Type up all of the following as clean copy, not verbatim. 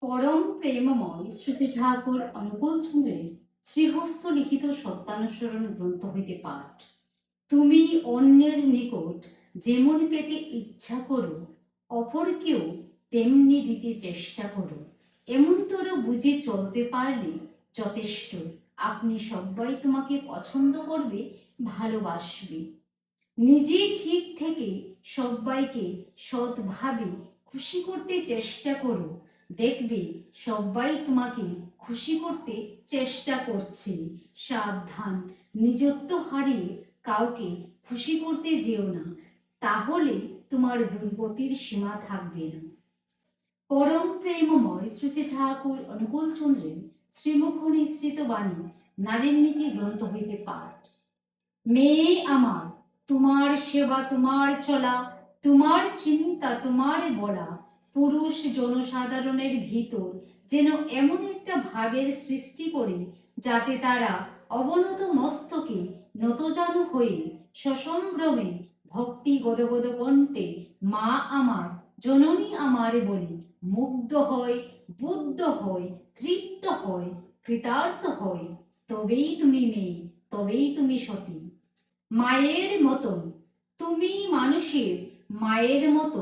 পরম প্রেমময় শ্রী শ্রী ঠাকুর অনুকূল চন্দ্রের শ্রীহস্ত লিখিত সত্যানুসরণ গ্রন্থ হইতে পাঠ। তুমি অন্যের নিকট যেমন পেতে ইচ্ছা করো, অপরকেও তেমনি দিতে চেষ্টা করো। এমনতর বুঝে চলতে পারলে যথেষ্ট। আপনি সবাই তোমাকে পছন্দ করবে, ভালোবাসবে। নিজে ঠিক থেকে সবাইকে সৎভাবে খুশি করতে চেষ্টা করো, দেখবে সবাই তোমাকে খুশি করতে চেষ্টা করছে। সাবধান, নিজত্ব হারিয়ে কাউকে খুশি করতে যেও না, তাহলে তোমার দুর্গতির সীমা থাকবে না। পরম প্রেমময় শ্রী শ্রী ঠাকুর অনুকূল চন্দ্রের শ্রীমুখ নিঃসৃত বাণী নারীর নীতি গ্রন্থ হইতে পাঠ। মেয়ে আমার, তোমার সেবা, তোমার চলা, তোমার চিন্তা, তোমার বলা, পুরুষ জনসাধারণের ভিতর যেন এমন একটা ভাবের সৃষ্টি করে যাতে তারা অবনত মস্তকে নতজানু হয়ে সসম্ভ্রমে ভক্তি গদগদ কণ্ঠে মা আমার, জননী আমারে বলে মুগ্ধ হয়, বুদ্ধ হয়, তৃপ্ত হয়, কৃতার্থ হয়। তবেই তুমি মেয়ে, তবেই তুমি সতী। মায়ের মতন তুমি মানুষের মায়ের মতো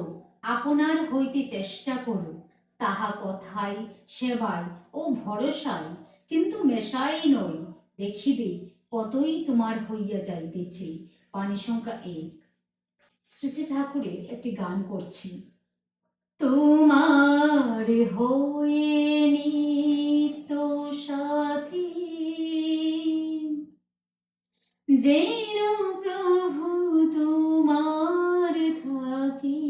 আপনার হইতে চেষ্টা করো, তাহা কথায়, সেবায় ও ভরসায়, কিন্তু মেশাই নয়। দেখিবে কতই তোমার হইয়া যাইতেছে। পানি সংখ্যা 1। শ্রী শ্রী ঠাকুরের একটি গান করছি। তোমার হয়ে নিত্য সাথী, যেন প্রভু তোমার থাকি।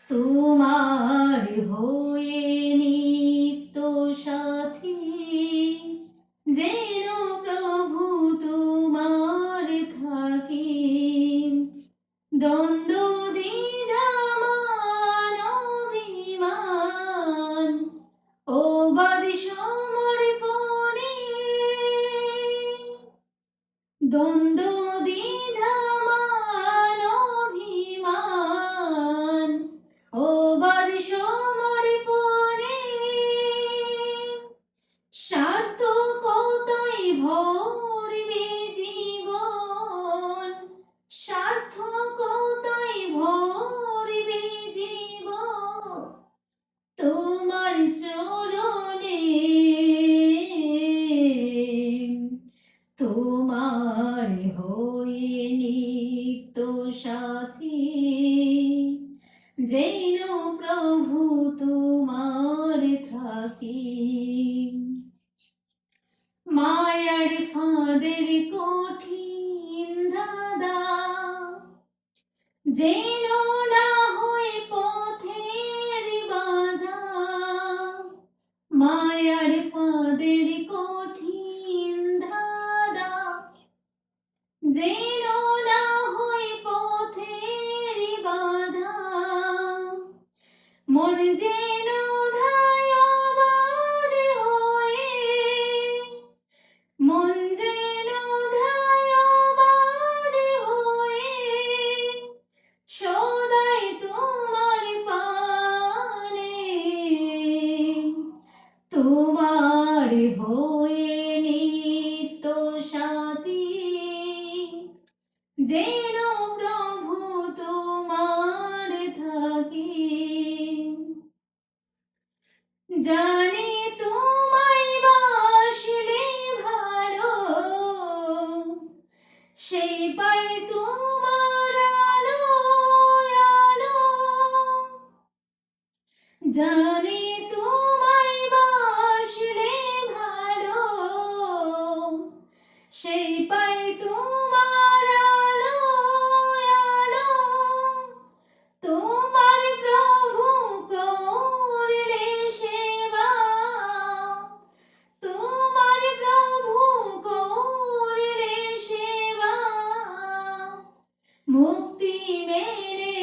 তোমার হয়ে নিত্য সাথী, যেন প্রভু তোমার থাকি। দ্বন্দ্ব দ্বিধা মান অভিমান ও বাদী সমর্পণে, দ্বন্দ্ব দ্বিধা মান অভিমান ও বাদী সমর্পণে, সার্থকতায় ভরিবে জীবন, সার্থকতায় ভরিবে জীবন তোমার চরণে। তোমার হয়ে নিত্য সাথী, যেন প্রভু তোমার থাকি। মায়ার ফাঁদের কঠিন ধাঁধা, যেন না হয় পথের বাধা। মায়ার ফাঁদের কঠিন ধাঁধা, যেন না হয় পথের বাধা। মন যেন ধায়বান হয়ে, মন যেন ধায়বান হয়ে, সদাই তোমার পানে। তোমার হয়ে নিত্য সাথী, যেন প্রভু তোমার থাকি। জানি তোমায় বাসলে ভালো, সেই পাই তোমার আলো আলো। জানি তোমায় বাসলে ভালো, সেই পাই তোমার আলো আলো। তোমার প্রভু করলে সেবা, তোমার প্রভু করলে সেবা, মুক্তি মেলে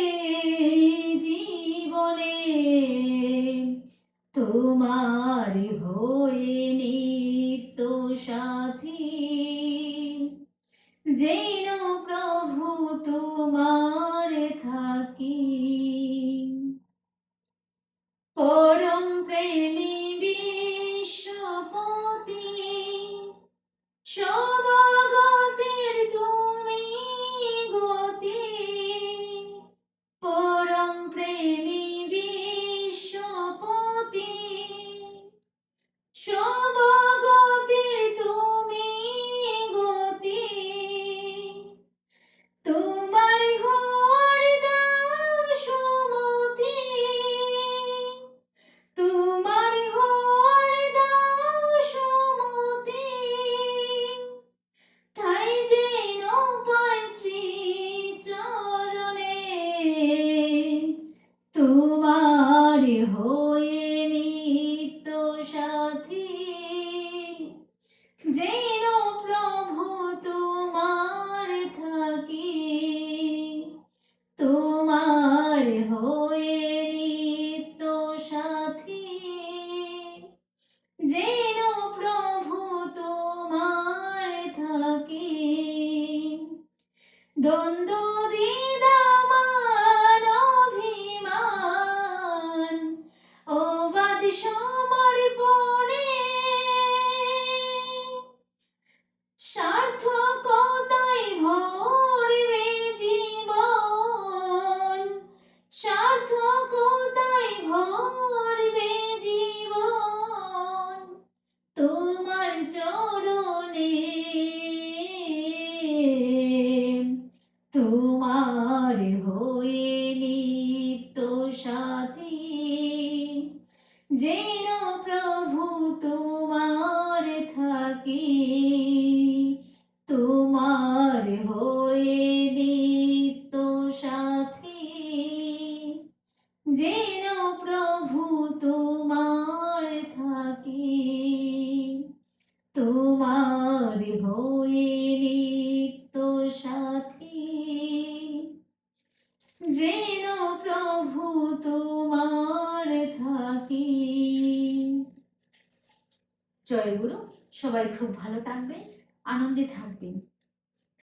জীবনে। তোমার হয়ে নিত্য সাথী, যেন প্রভু তোমার থাকি। পর যেন প্রভু তোমার থাকি, তোমার হয়ে নিত্য সাথী। যেন প্রভু তোমার থাকি, তোমার হয়ে নিত্য সাথী। যেন প্রভু তোমার থাকি। জয় গুরু। সবাই খুব ভালো থাকবেন, আনন্দে থাকবেন।